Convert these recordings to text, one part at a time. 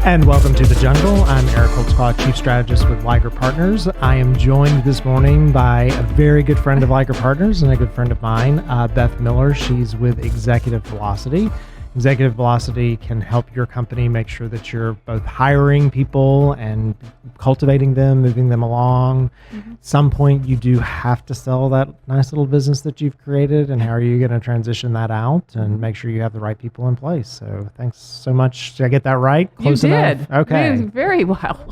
And welcome to The Jungle. I'm Eric Holtzclaw, Chief Strategist with Liger Partners. I am joined this morning by a very good friend of Liger Partners and a good friend of mine, Beth Miller. She's with Executive Velocity. Executive Velocity can help your company make sure that you're both hiring people and cultivating them, moving them along. Mm-hmm. At some point, you do have to sell that nice little business that you've created, and how are you going to transition that out and make sure you have the right people in place? So thanks so much. Did I get that right? Close enough? You did. Okay. You did very well.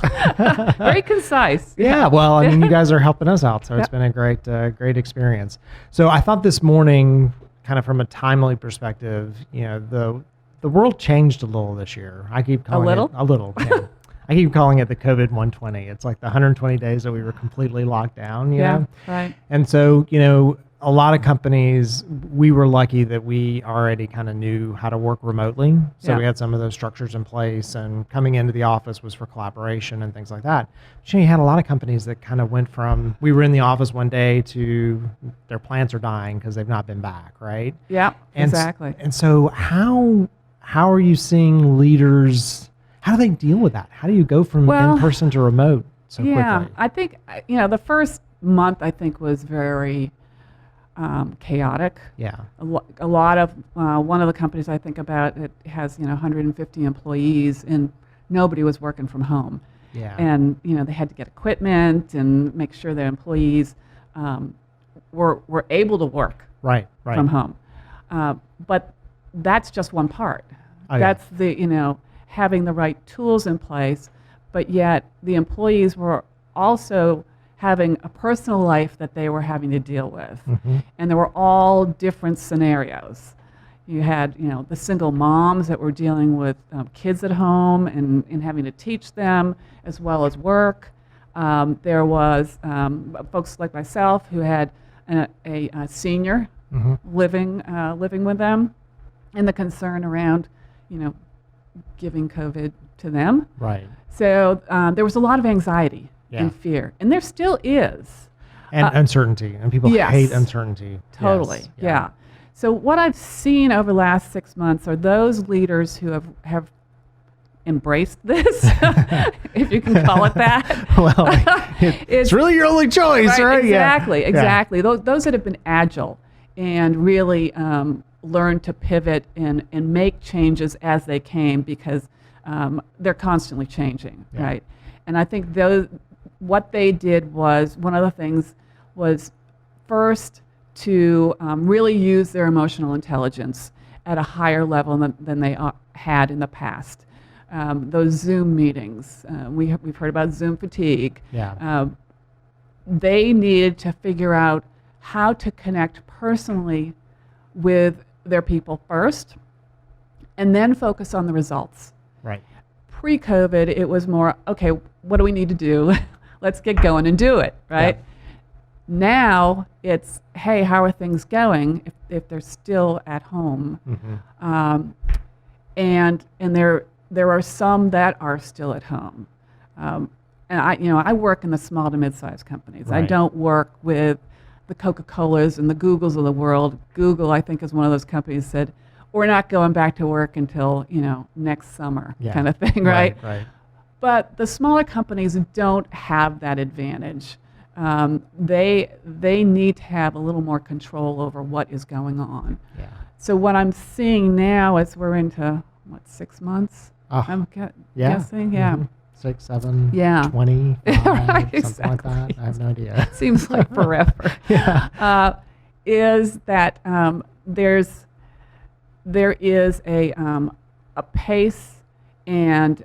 Very concise. Yeah, well, I mean, you guys are helping us out, so it's been a great experience. So I thought this morning, kind of from a timely perspective, you know, the world changed a little this year. I keep calling it a little. Yeah. I keep calling it the COVID 120. It's like the 120 days that we were completely locked down, you know? Right. And so, you know, a lot of companies, we were lucky that we already kind of knew how to work remotely. So we had some of those structures in place, and coming into the office was for collaboration and things like that. But you had a lot of companies that kind of went from, we were in the office one day to their plants are dying because they've not been back, right? Yeah, exactly. And so how are you seeing leaders, how do they deal with that? How do you go from in-person to remote so quickly? I think, you know, the first month I think was very chaotic. Yeah. A lot of, one of the companies I think about, it has, 150 employees, and nobody was working from home. Yeah. And, they had to get equipment and make sure their employees were able to work from home. But that's just one part. That's the, having the right tools in place, but yet the employees were also having a personal life that they were having to deal with. Mm-hmm. And there were all different scenarios. You had, the single moms that were dealing with kids at home and having to teach them as well as work. There was folks like myself who had a senior living with them, and the concern around, giving COVID to them. Right. So there was a lot of anxiety and fear, and there still is. And uncertainty, and people hate uncertainty. Totally, yes. yeah. So what I've seen over the last 6 months are those leaders who have embraced this, if you can call it that. Well, it's really your only choice, right? Exactly. Those that have been agile and really learn to pivot and make changes as they came, because they're constantly changing, right? And I think what they did was, one of the things was first to really use their emotional intelligence at a higher level than they had in the past. Those Zoom meetings, we've heard about Zoom fatigue. Yeah. They needed to figure out how to connect personally with their people first, and then focus on the results. Right. Pre-COVID, it was more, okay, what do we need to do? Let's get going and do it, right? Yeah. Now it's, hey, how are things going if they're still at home? Mm-hmm. And there are some that are still at home. And I work in the small to mid-sized companies. Right. I don't work with the Coca-Colas and the Googles of the world. Google, I think, is one of those companies that said, we're not going back to work until, next summer, kind of thing, right? Right. But the smaller companies don't have that advantage. They need to have a little more control over what is going on. Yeah. So what I'm seeing now is we're into, 6 months? I'm guessing, yeah. Mm-hmm. 6, 7, 20, 5, right, something like that. I have no idea. Seems like forever. Yeah. Is that there is a pace and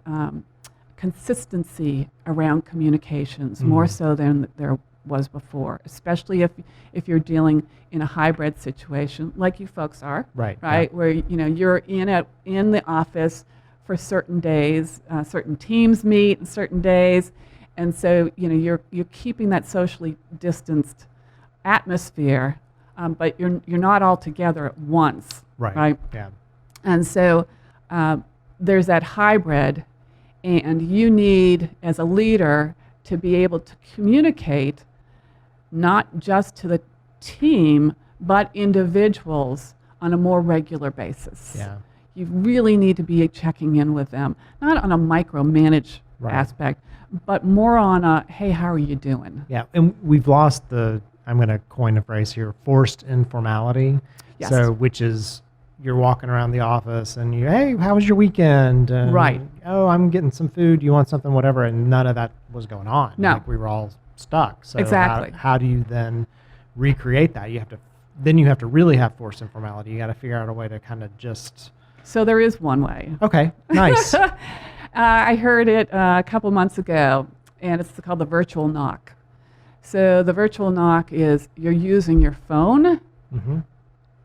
consistency around communications, more so than there was before, especially if you're dealing in a hybrid situation like you folks are, right? Where you're in the office for certain days, certain teams meet on certain days, and so you're keeping that socially distanced atmosphere, but you're not all together at once, right? Yeah. And so there's that hybrid, and you need, as a leader, to be able to communicate not just to the team, but individuals on a more regular basis. Yeah. you really need to be checking in with them, not on a micromanage aspect, but more on a, hey, how are you doing? Yeah, and we've lost I'm going to coin a phrase here, forced informality. Yes. So, which is you're walking around the office and hey, how was your weekend? And, right. Oh, I'm getting some food. You want something, whatever. And none of that was going on. No. Like we were all stuck. So exactly. How do you then recreate that? You have to really have forced informality. You got to figure out a way to kind of just. So there is one way. Okay, nice. I heard it a couple months ago, and it's called the virtual knock. So the virtual knock is you're using your phone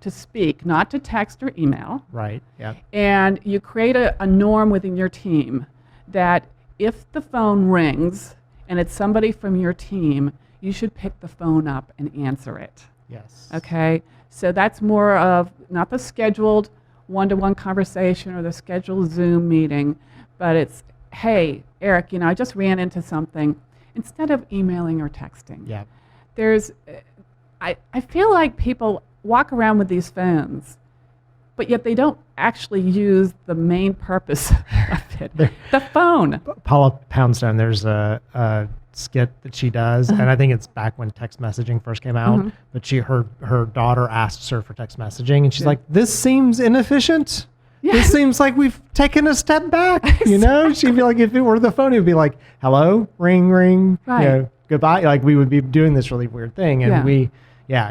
to speak, not to text or email. Right, yeah. And you create a norm within your team that if the phone rings and it's somebody from your team, you should pick the phone up and answer it. Yes. Okay? So that's more of not the scheduled one-to-one conversation or the scheduled Zoom meeting, but it's, hey, Eric, I just ran into something. Instead of emailing or texting. Yeah. I feel like people walk around with these phones, but yet they don't actually use the main purpose of it, the phone. Paula Poundstone, there's a skit that she does, and I think it's back when text messaging first came out, but her daughter asks her for text messaging, and she's like, this seems inefficient. Yeah. This seems like we've taken a step back, Exactly. She'd be like, if it were the phone, it would be like, hello, ring, ring, right. Goodbye. Like we would be doing this really weird thing. And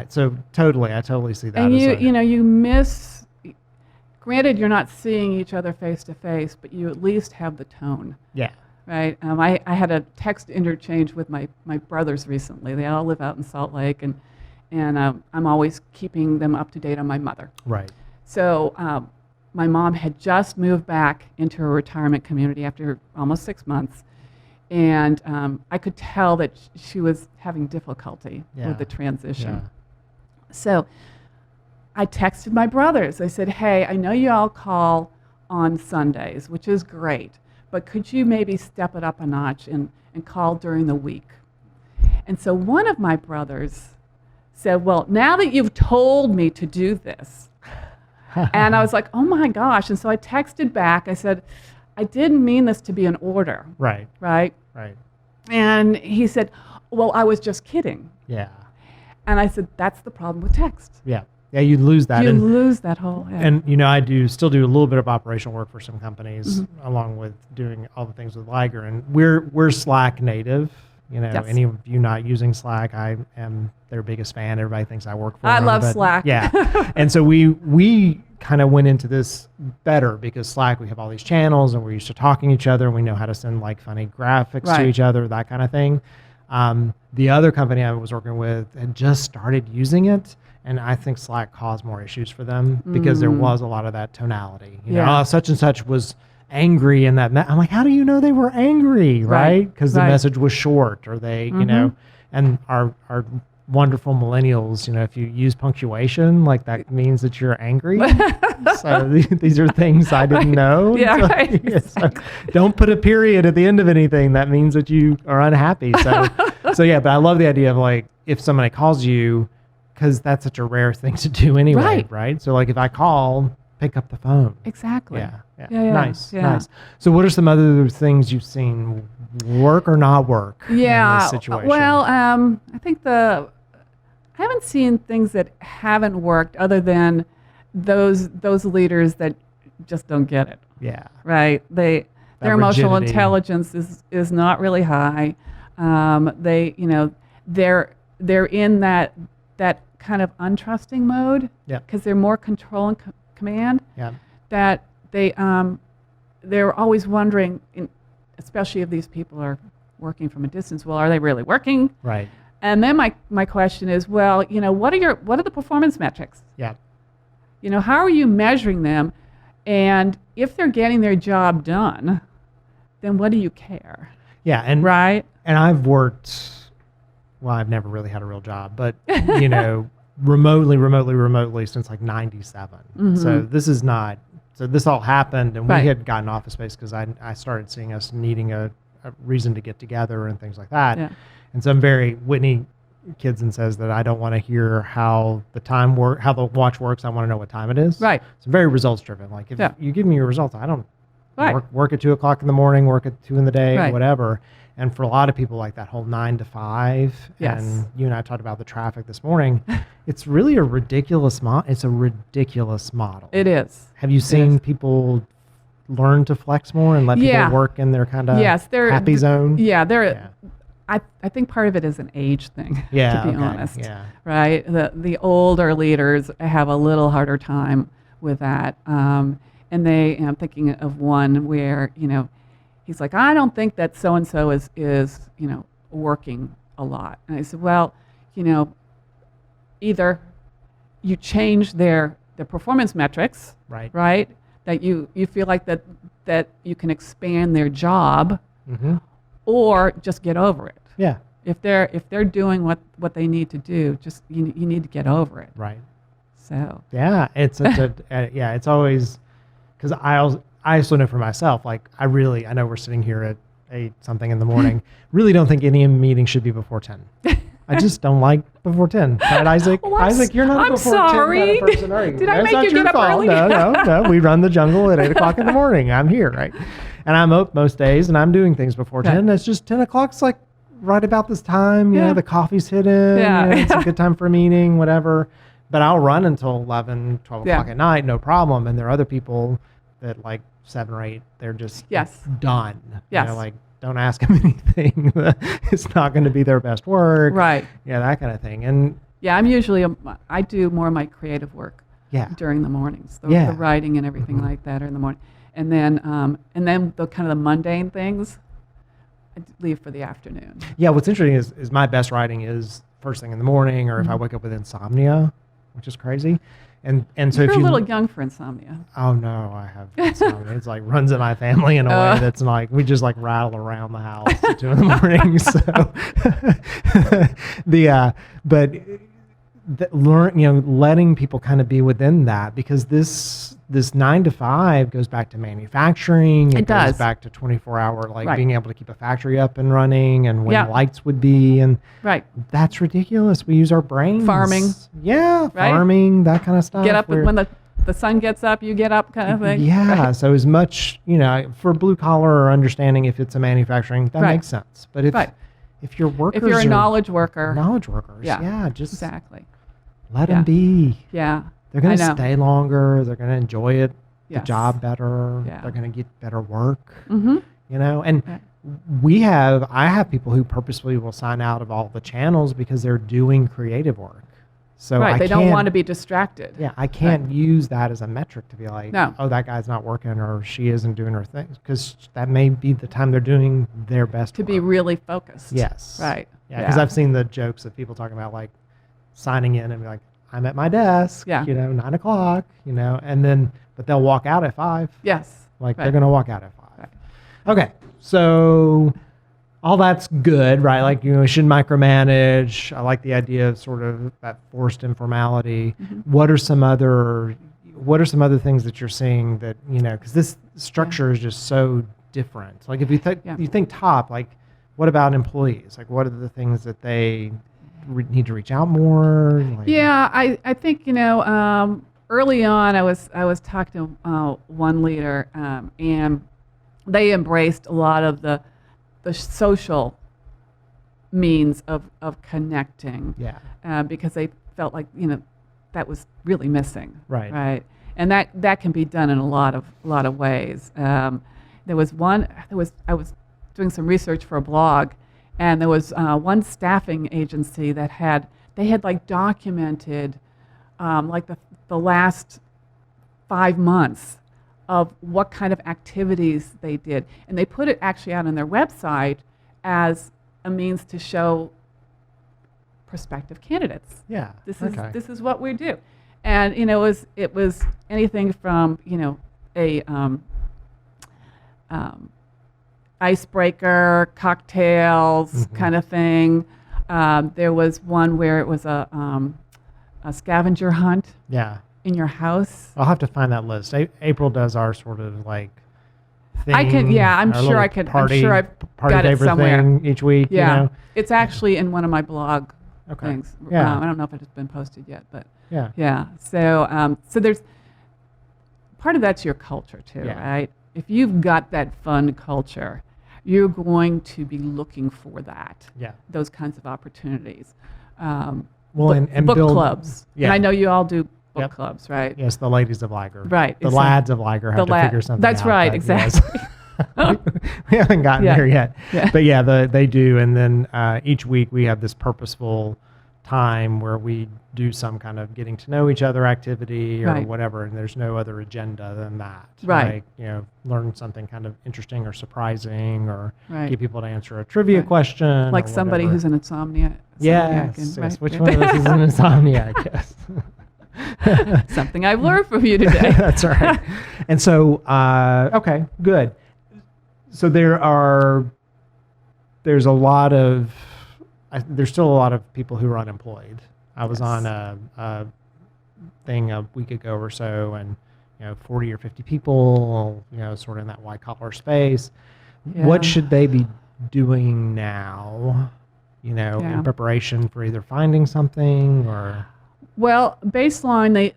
so I totally see that. And you miss, granted you're not seeing each other face to face, but you at least have the tone. Yeah. Right. I had a text interchange with my brothers recently. They all live out in Salt Lake, and I'm always keeping them up to date on my mother. Right. So my mom had just moved back into a retirement community after almost 6 months, and I could tell that she was having difficulty with the transition. Yeah. So I texted my brothers. I said, hey, I know you all call on Sundays, which is great, but could you maybe step it up a notch and call during the week? And so one of my brothers said, well, now that you've told me to do this, and I was like, oh my gosh. And so I texted back. I said, I didn't mean this to be an order. Right. Right? Right. And he said, well, I was just kidding. Yeah. And I said, that's the problem with text. Yeah. Yeah, you lose that. You lose that whole. Yeah. And I still do a little bit of operational work for some companies, along with doing all the things with Liger. And we're Slack native. Yes. Any of you not using Slack, I am their biggest fan. Everybody thinks I work for them. I love but Slack. Yeah. And so we kind of went into this better because Slack, we have all these channels and we're used to talking to each other. And we know how to send like funny graphics to each other, that kind of thing. The other company I was working with had just started using it. And I think Slack caused more issues for them because there was a lot of that tonality. Such and such was angry in that. I'm like, how do you know they were angry, right? Because the message was short, or they, and our wonderful millennials, if you use punctuation, like that means that you're angry. So these are things I didn't know. Yeah, so, right. So don't put a period at the end of anything. That means that you are unhappy. So yeah, but I love the idea of like if somebody calls you, because that's such a rare thing to do anyway, right? So like if I call, pick up the phone. Exactly. Yeah. Nice. So what are some other things you've seen work or not work in this situation? Well, I think I haven't seen things that haven't worked other than those leaders that just don't get it. Yeah. Right. Their emotional intelligence is not really high. They're in that kind of untrusting mode because they're more control and command. Yeah. That they're always wondering, especially if these people are working from a distance, well, are they really working? Right. And then my question is, well, what are the performance metrics? Yeah. How are you measuring them? And if they're getting their job done, then what do you care? Yeah. And right. And I've worked. Well, I've never really had a real job, but remotely since like 97. So this is not. So this all happened, and we had gotten office space because I started seeing us needing a reason to get together and things like that. Yeah. And so I'm very Whitney. kids and says that I don't want to hear how the watch works. I want to know what time it is. Right. It's very results driven. Like if you give me your results, I don't work at 2 o'clock in the morning, work at 2 in the day, whatever. And for a lot of people, like that whole 9 to 5, and you and I talked about the traffic this morning. It's really a ridiculous It's a ridiculous model. It is. Have you seen people learn to flex more and let people work in their kind of happy zone? I think part of it is an age thing, to be honest. Yeah. Right? The older leaders have a little harder time with that. And I'm thinking of one where, he's like, I don't think that so-and-so is working a lot. And I said, well, either you change their performance metrics, right? That you feel like that you can expand their job, or just get over it. Yeah. If they're doing what they need to do, just you need to get over it. Right. So. Yeah, it's such it's always, because I also know for myself, like I know we're sitting here at 8 something in the morning. Really don't think any meeting should be before 10. I just don't like before 10. Right, Isaac? Well, Isaac, you're not a before 10 kind of person, are you? Did I make you get up early? No. We run the jungle at 8 o'clock in the morning. I'm here, right? And I'm up most days, and I'm doing things before 10. It's just 10 o'clock's like right about this time. The coffee's hitting. It's a good time for a meeting, whatever. But I'll run until 11, 12 o'clock at night, no problem. And there are other people that like 7 or 8, they're just done. Yes. Like, don't ask them anything. It's not going to be their best work. Right. Yeah, that kind of thing. And I'm usually, I do more of my creative work during the mornings. The writing and everything like that are in the morning. And then the kind of the mundane things, I leave for the afternoon. Yeah, what's interesting is my best writing is first thing in the morning, or if I wake up with insomnia, which is crazy. And so you're a little young for insomnia. Oh no, I have insomnia. It's like runs in my family in a way that's like we just like rattle around the house at 2 in the morning. So letting people kind of be within that, because this 9 to 5 goes back to manufacturing. It goes back to 24-hour, being able to keep a factory up and running, and when lights would be, and that's ridiculous. We use our brains. Farming. Yeah, farming, that kind of stuff. Get up when the sun gets up, you get up kind of thing. Yeah, so as much, for blue collar or understanding if it's a manufacturing, that makes sense. But if your workers if you're a knowledge workers, just exactly. Let them be. Yeah. They're going to stay longer. They're going to enjoy it, the Yes. job better. Yeah. They're going to get better work. Mm-hmm. And I have people who purposefully will sign out of all the channels because they're doing creative work. So they don't want to be distracted. Yeah, I can't use that as a metric to be like, oh, that guy's not working or she isn't doing her things, because that may be the time they're doing their best to work. be really focused. Yes. Right. Yeah, because I've seen the jokes of people talking about like signing in and be like, I'm at my desk, 9 o'clock, and then, but they'll walk out at 5. Yes. They're going to walk out at 5. Right. Okay. So all that's good, right? Like, we shouldn't micromanage. I like the idea of sort of that forced informality. Mm-hmm. What are some other things that you're seeing that, because this structure is just so different. Like if you think top, like what about employees? Like what are the things that they need to reach out more? I think early on I was talking to one leader, and they embraced a lot of the social means of connecting, because they felt like that was really missing, right, and that can be done in a lot of ways. I was doing some research for a blog. And there was one staffing agency that had documented the last 5 months of what kind of activities they did. And they put it actually out on their website as a means to show prospective candidates. Yeah. This is what we do. And it was anything from a icebreaker, cocktails, kind of thing. There was one where it was a scavenger hunt. Yeah. In your house. I'll have to find that list. April does our sort of like thing. I can. Yeah, I'm sure I can. I'm sure I've got it somewhere each week. Yeah. It's actually in one of my blog things. Yeah. I don't know if it's been posted yet, but yeah. Yeah. So there's part of that's your culture too, right? If you've got that fun culture, you're going to be looking for that. Yeah. Those kinds of opportunities. And book build clubs. Yeah. And I know you all do book clubs, right? Yes, the ladies of Liger. Right. The lads of Liger have to figure something That's out. Right, but exactly. Yes. We haven't gotten there yet. Yeah. But they do. And then each week we have this purposeful time where we do some kind of getting to know each other activity or whatever, and there's no other agenda than that. Right. Like, learn something kind of interesting or surprising, or Right. get people to answer a trivia question. Like or somebody whatever. who's an insomniac. Yes. Right? Which one of us is an insomniac? Yes. Something I've learned from you today. That's right. And so, okay, good. So there's still a lot of people who are unemployed. I was on a thing a week ago or so, and 40 or 50 people, sort of in that white collar space. Yeah. What should they be doing now? In preparation for either finding something or. Well, baseline,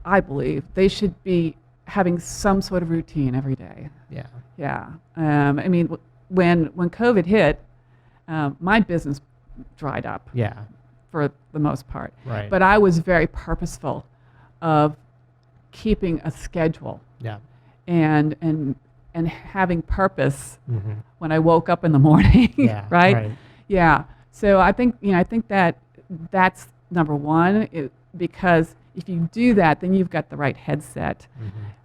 I believe they should be having some sort of routine every day. Yeah. Yeah. I mean, when COVID hit, my business dried up. Yeah. For the most part. Right. But I was very purposeful of keeping a schedule. Yeah. And having purpose when I woke up in the morning. Yeah. Right? Yeah. So I think that's number one, because if you do that, then you've got the right headset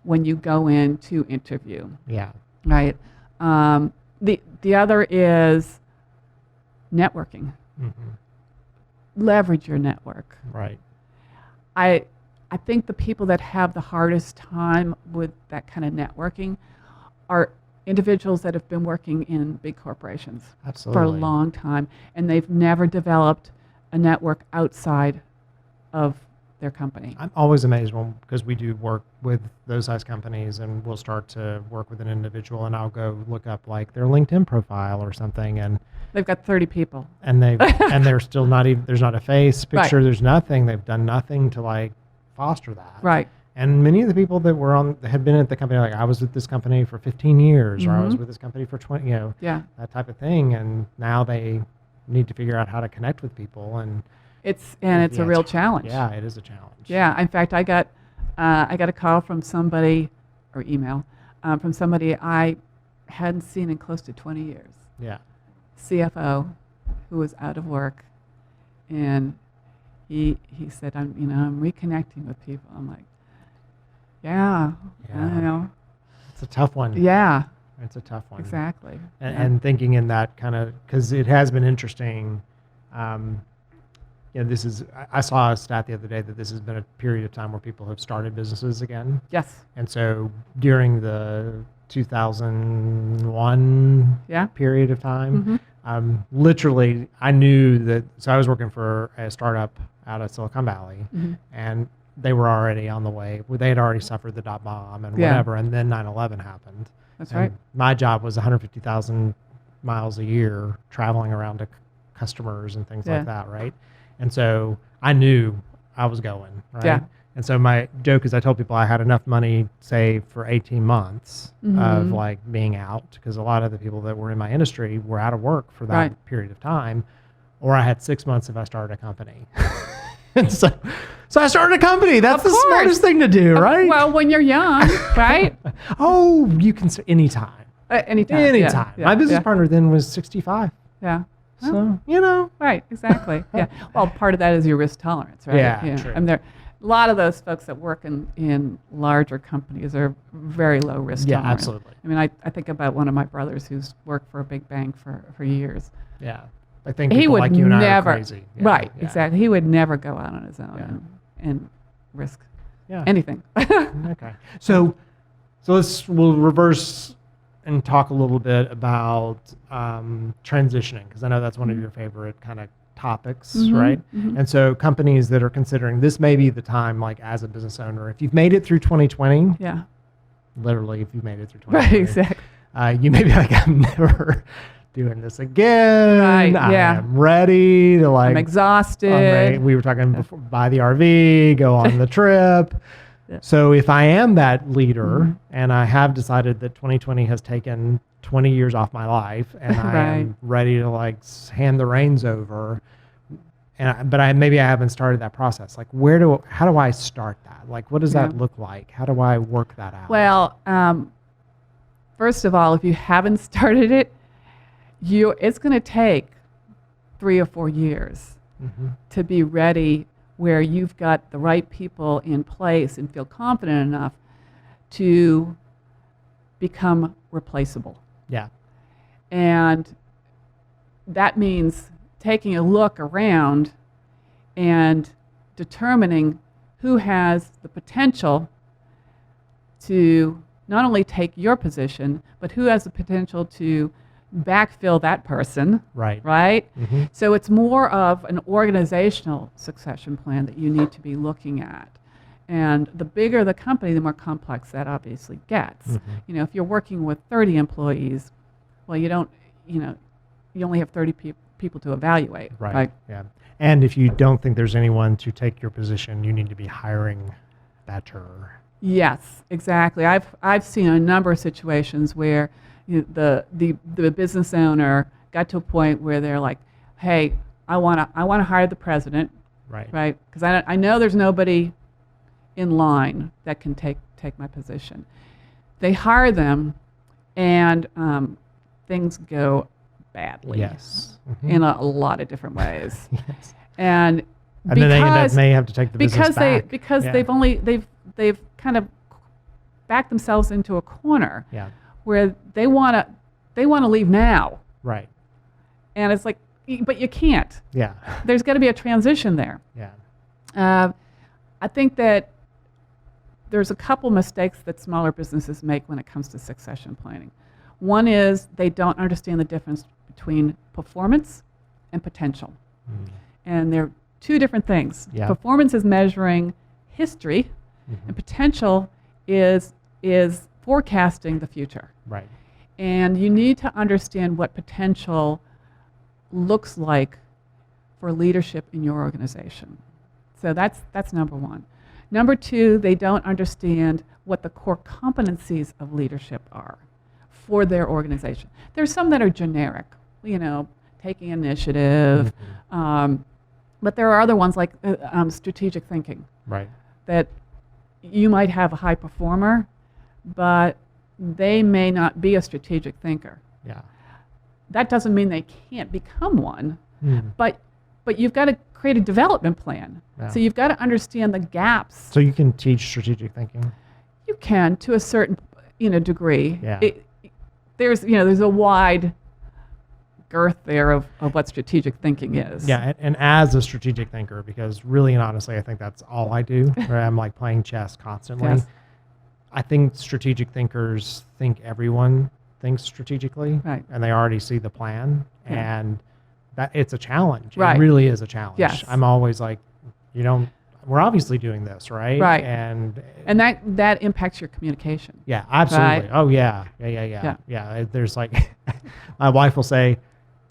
when you go in to interview. Yeah. Right. The other is networking. Leverage your network. Right. I think the people that have the hardest time with that kind of networking are individuals that have been working in big corporations Absolutely. for a long time, and they've never developed a network outside of their company. I'm always amazed because we do work with those size companies, and we'll start to work with an individual, and I'll go look up like their LinkedIn profile or something, and they've got 30 people, and they're still not even, there's not a face picture, there's nothing, they've done nothing to like foster that. Right. And many of the people that had been at the company, like I was with this company for 15 years, or I was with this company for 20, that type of thing, and now they need to figure out how to connect with people, and it's a real challenge. Yeah, it is a challenge. Yeah, in fact, I got a call from somebody, or email, from somebody I hadn't seen in close to 20 years. Yeah. CFO, who was out of work, and he said, I'm reconnecting with people. I'm like, I know. It's a tough one. Yeah. It's a tough one. Exactly. And thinking in that kind of, because it has been interesting. I saw a stat the other day that this has been a period of time where people have started businesses again. Yes. And so during the 2001 period of time, literally I knew that, so I was working for a startup out of Silicon Valley, and they were already on the way. They had already suffered the .bomb and whatever, and then 9/11 happened. That's right. My job was 150,000 miles a year traveling around to customers and things like that, right? And so I knew I was going, right? Yeah. And so my joke is I told people I had enough money saved for 18 months of like being out, because a lot of the people that were in my industry were out of work for that period of time, or I had 6 months if I started a company. And so I started a company. That's the smartest thing to do, right? Well, when you're young, right? Oh, you can anytime. Anytime. Yeah. My business partner then was 65. Yeah. So, Right, exactly. Yeah. Well, part of that is your risk tolerance, right? Yeah, true. I mean, a lot of those folks that work in larger companies are very low risk tolerance. Yeah, absolutely. I mean, I think about one of my brothers who's worked for a big bank for years. Yeah. I think people like you and I are crazy. Yeah, right, exactly. He would never go out on his own and risk anything. Okay. So we'll reverse and talk a little bit about transitioning, because I know that's one of your favorite kind of topics, right? And so companies that are considering this may be the time, like as a business owner, if you've made it through 2020, literally if you've made it through 2020, right, exactly. You may be like, I'm never doing this again. Right, yeah. I'm ready to I'm exhausted. We were talking before, buy the RV, go on the trip. Yeah. So if I am that leader and I have decided that 2020 has taken 20 years off my life and I am ready to like hand the reins over, but maybe I haven't started that process. Like how do I start that? Like, what does that look like? How do I work that out? Well, first of all, if you haven't started it, it's going to take 3 or 4 years to be ready, where you've got the right people in place and feel confident enough to become replaceable. Yeah. And that means taking a look around and determining who has the potential to not only take your position, but who has the potential to backfill that person. Right. Mm-hmm. So it's more of an organizational succession plan that you need to be looking at. And the bigger the company, the more complex that obviously gets. Mm-hmm. If you're working with 30 employees, well, you only have 30 people to evaluate. Right. Yeah. And if you don't think there's anyone to take your position, you need to be hiring better. Yes, exactly. I've seen a number of situations where the business owner got to a point where they're like, "Hey, I want to hire the president." Right? Because I know there's nobody in line that can take my position. They hire them, and things go badly. Yes. Mm-hmm. In a lot of different ways. Yes. And then they end up may have to take the business back. Because they've kind of backed themselves into a corner. Yeah. Where they want to leave now. Right. And it's like, but you can't. Yeah. There's got to be a transition there. Yeah. I think that there's a couple mistakes that smaller businesses make when it comes to succession planning. One is they don't understand the difference between performance and potential. And they're two different things. Yeah. Performance is measuring history, and potential is forecasting the future. Right. And you need to understand what potential looks like for leadership in your organization. So that's number one. Number two, they don't understand what the core competencies of leadership are for their organization. There's some that are generic, taking initiative, but there are other ones like strategic thinking. Right. That you might have a high performer, but they may not be a strategic thinker. Yeah. That doesn't mean they can't become one, but you've got to create a development plan. Yeah. So you've got to understand the gaps. So you can teach strategic thinking? You can, to a certain degree. Yeah. There's a wide girth there of what strategic thinking is. Yeah, and as a strategic thinker, because really and honestly, I think that's all I do. Right? I'm like playing chess constantly. Yes. I think strategic thinkers think everyone thinks strategically, right, and they already see the plan, and that it's a challenge. Right. It really is a challenge. Yes. I'm always like, we're obviously doing this, right? Right. And that impacts your communication. Yeah, absolutely. Right? Oh yeah. There's like, my wife will say,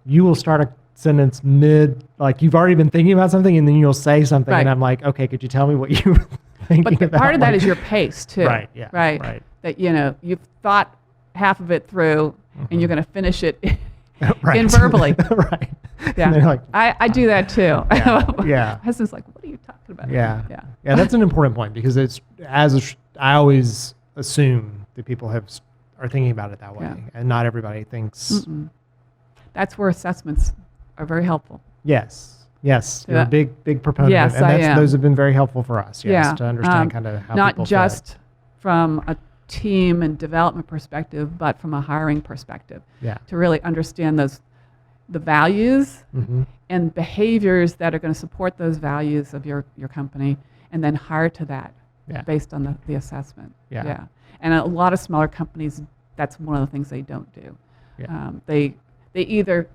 you will start a sentence mid, like you've already been thinking about something, and then you'll say something, and I'm like, okay, could you tell me what you were thinking about? But part of that is your pace too. Right. Yeah. Right. That you've thought half of it through, and you're going to finish it in verbally. Right. Yeah. And like, I do that too. Yeah. My husband's like, what are you talking about? Yeah. That's an important point, because I always assume that people are thinking about it that way, and not everybody thinks. Mm-mm. That's where assessments are very helpful. Yes. You're a big proponent. Yes, and I am. Those have been very helpful for us. Yes, to understand kind of how not people just fit. From a team and development perspective, but from a hiring perspective. Yeah. To really understand the values and behaviors that are going to support those values of your company, and then hire to that based on the assessment. Yeah. And a lot of smaller companies, that's one of the things they don't do. Yeah. They either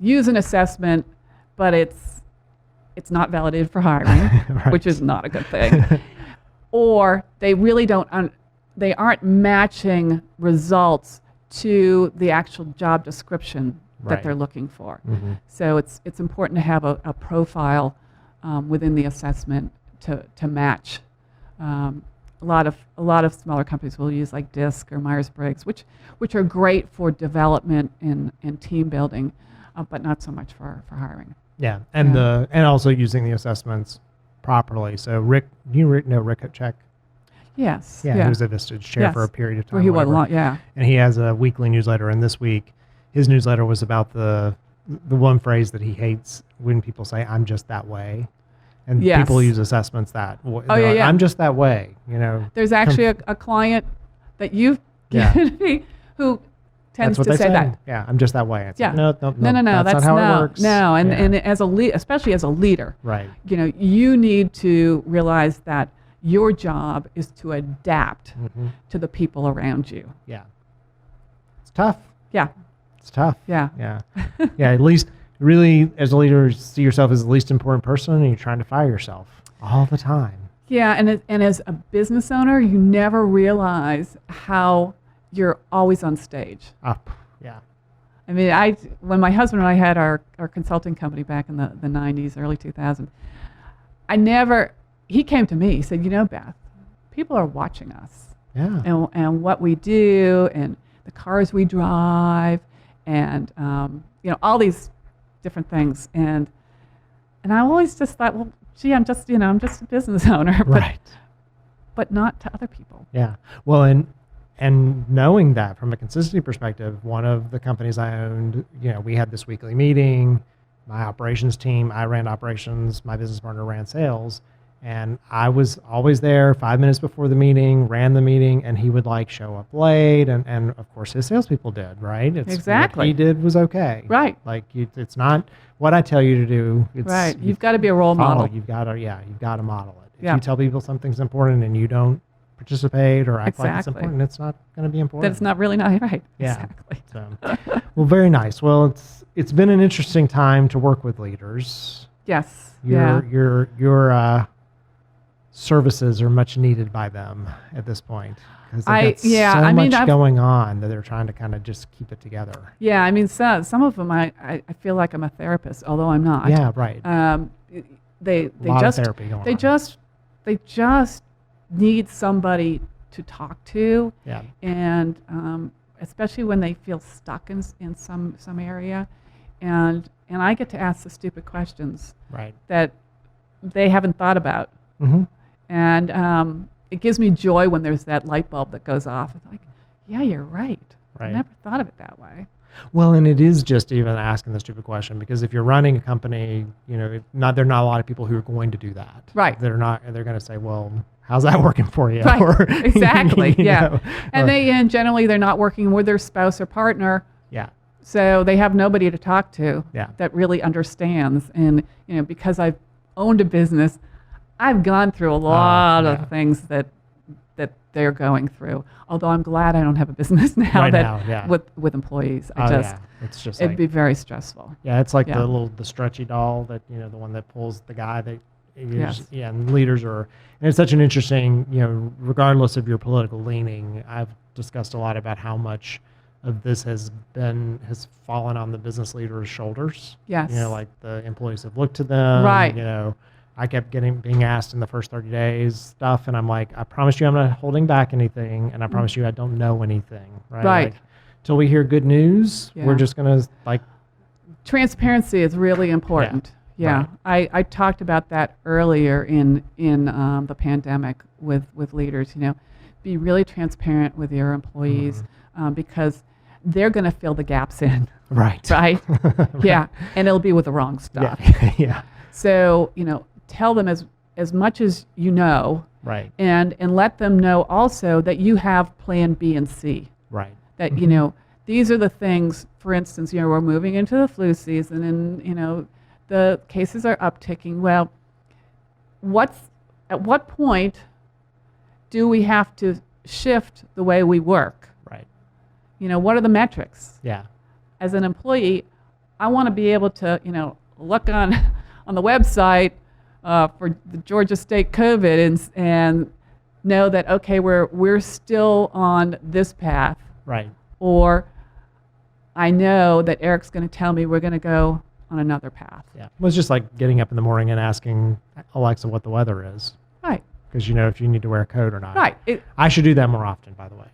use an assessment, but it's not validated for hiring, right, which is not a good thing, or they really they aren't matching results to the actual job description that they're looking for. So it's important to have a profile within the assessment to match. A lot of smaller companies will use like DISC or Myers-Briggs, which are great for development and team building, but not so much for hiring. Yeah, and also using the assessments properly. So Rick, you know Rick Check? Yes. Yeah, he was a Vistage chair for a period of time. Well, he was long, yeah. And he has a weekly newsletter, and this week his newsletter was about the one phrase that he hates when people say, "I'm just that way." And people use assessments that like, I'm just that way, you know. There's actually a client that you've given me who tends to say that. Yeah, I'm just that way. It's like, no, that's not how it works. No, and as especially as a leader, right? You know, you need to realize that your job is to adapt to the people around you. Yeah, it's tough. Yeah, it's tough. Yeah, yeah. At least, really, as a leader, see yourself as the least important person, and you're trying to fire yourself all the time. Yeah, and as a business owner, you never realize how you're always on stage. Yeah. I mean, when my husband and I had our consulting company back in the 90s, early 2000s, he came to me, he said, you know, Beth, people are watching us. Yeah. And what we do, and the cars we drive, and all these different things. And I always just thought, well, gee, I'm just a business owner, but not to other people. Yeah. Well, and knowing that from a consistency perspective, one of the companies I owned, we had this weekly meeting. My operations team, I ran operations, my business partner ran sales, and I was always there 5 minutes before the meeting, ran the meeting, and he would show up late, and of course his salespeople did, right? Exactly. What he did was okay. Right. It's not what I tell you to do. It's, right. You've got to be a role model. You've got to model it. If you tell people something's important and you don't participate or act like it's important, it's not going to be important. That's not really not right. Yeah. Exactly. So, well, very nice. Well, it's been an interesting time to work with leaders. Yes. Your services are much needed by them at this point because they've got much going on that they're trying to kind of just keep it together. Yeah, I mean, some of them I feel like I'm a therapist, although I'm not. Yeah, right. They just need somebody to talk to. Yeah. And especially when they feel stuck in some area, and I get to ask the stupid questions that they haven't thought about. Mm-hmm. And it gives me joy when there's that light bulb that goes off. It's like, yeah, you're right. I never thought of it that way. Well, and it is just even asking the stupid question, because if you're running a company, there are not a lot of people who are going to do that. Right. They're going to say, well, how's that working for you? Right. Or, exactly. Yeah. And generally they're not working with their spouse or partner. Yeah. So they have nobody to talk to that really understands. And, because I've owned a business, I've gone through a lot of things that they're going through. Although I'm glad I don't have a business now with employees. It's just it'd be very stressful. Yeah, it's like the stretchy doll that the one that pulls the guy that. And leaders and it's such an interesting, regardless of your political leaning, I've discussed a lot about how much of this has fallen on the business leaders' shoulders. Yes. Like the employees have looked to them. Right. I kept being asked in the first 30 days stuff, and I'm like, I promise you I'm not holding back anything, and I promise you I don't know anything. Right. Till we hear good news, we're just going to Transparency is really important. Yeah. Right. I talked about that earlier in the pandemic with leaders. Be really transparent with your employees because they're going to fill the gaps in. Right. Right. Yeah. And it'll be with the wrong stuff. Yeah. So tell them as much as you know. Right. And let them know also that you have Plan B and C. Right. That these are the things. For instance, we're moving into the flu season, and the cases are upticking. Well, at what point do we have to shift the way we work? Right. What are the metrics? Yeah. As an employee, I want to be able to, look on the website for the Georgia State COVID and know that, okay, we're still on this path. Right. Or I know that Eric's going to tell me we're going to go on another path. Yeah. Well, it's just like getting up in the morning and asking Alexa what the weather is. Right. Because you know if you need to wear a coat or not. Right. I should do that more often, by the way.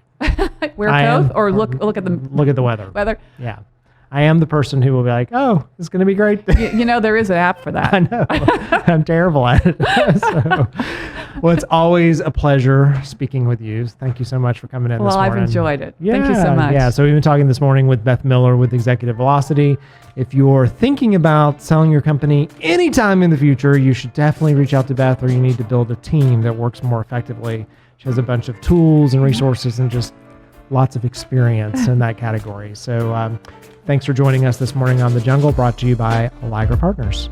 Wear a coat or look at the weather. Weather. Yeah. I am the person who will be like, oh, it's going to be great. You know, there is an app for that. I know. I'm terrible at it. Well, it's always a pleasure speaking with you. Thank you so much for coming in this morning. Well, I've enjoyed it. Yeah, thank you so much. Yeah, so we've been talking this morning with Beth Miller with Executive Velocity. If you're thinking about selling your company anytime in the future, you should definitely reach out to Beth, or you need to build a team that works more effectively. She has a bunch of tools and resources and just lots of experience in that category. So thanks for joining us this morning on The Jungle, brought to you by Liger Partners.